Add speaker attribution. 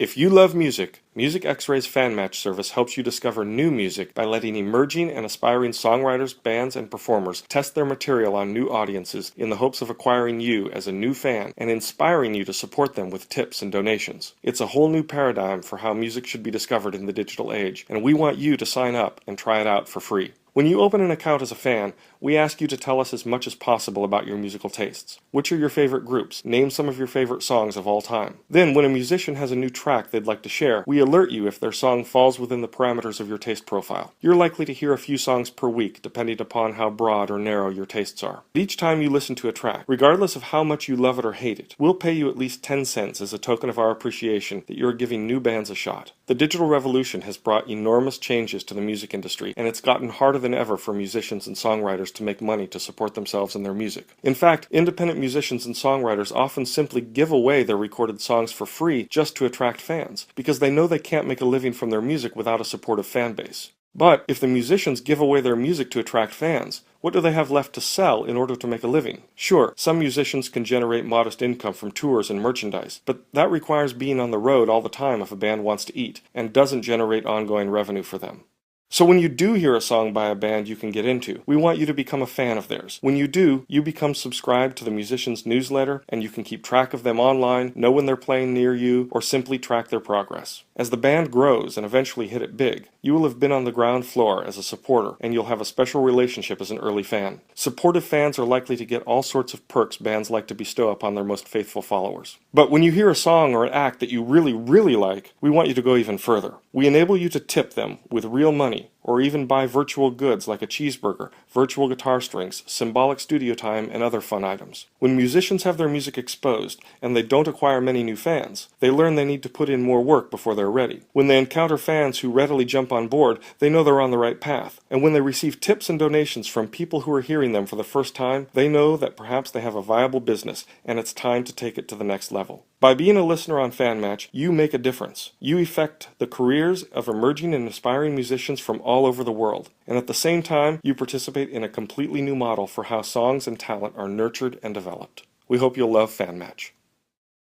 Speaker 1: If you love music, Music X-Ray's Fan Match service helps you discover new music by letting emerging and aspiring songwriters, bands, and performers test their material on new audiences in the hopes of acquiring you as a new fan and inspiring you to support them with tips and donations. It's a whole new paradigm for how music should be discovered in the digital age, and we want you to sign up and try it out for free. When you open an account as a fan, we ask you to tell us as much as possible about your musical tastes. Which are your favorite groups? Name some of your favorite songs of all time. Then, when a musician has a new track they'd like to share, we alert you if their song falls within the parameters of your taste profile. You're likely to hear a few songs per week, depending upon how broad or narrow your tastes are. Each time you listen to a track, regardless of how much you love it or hate it, we'll pay you at least 10 cents as a token of our appreciation that you're giving new bands a shot. The digital revolution has brought enormous changes to the music industry, and it's gotten harder than ever for musicians and songwriters to make money to support themselves and their music. In fact, independent musicians and songwriters often simply give away their recorded songs for free just to attract fans, because they know they can't make a living from their music without a supportive fan base. But if the musicians give away their music to attract fans, what do they have left to sell in order to make a living? Sure, some musicians can generate modest income from tours and merchandise, but that requires being on the road all the time if a band wants to eat, and doesn't generate ongoing revenue for them. So when you do hear a song by a band you can get into, we want you to become a fan of theirs. When you do, you become subscribed to the musician's newsletter, and you can keep track of them online, know when they're playing near you, or simply track their progress. As the band grows and eventually hit it big, you will have been on the ground floor as a supporter, and you'll have a special relationship as an early fan. Supportive fans are likely to get all sorts of perks bands like to bestow upon their most faithful followers. But when you hear a song or an act that you really like, we want you to go even further. We enable you to tip them with real money, or even buy virtual goods like a cheeseburger, virtual guitar strings, symbolic studio time, and other fun items. When musicians have their music exposed, and they don't acquire many new fans, they learn they need to put in more work before they're ready. When they encounter fans who readily jump on board, they know they're on the right path. And when they receive tips and donations from people who are hearing them for the first time, they know that perhaps they have a viable business, and it's time to take it to the next level. By being a listener on Fan Match, you make a difference. You affect the careers of emerging and aspiring musicians from all over the world. And at the same time, you participate in a completely new model for how songs and talent are nurtured and developed. We hope you'll love Fan Match.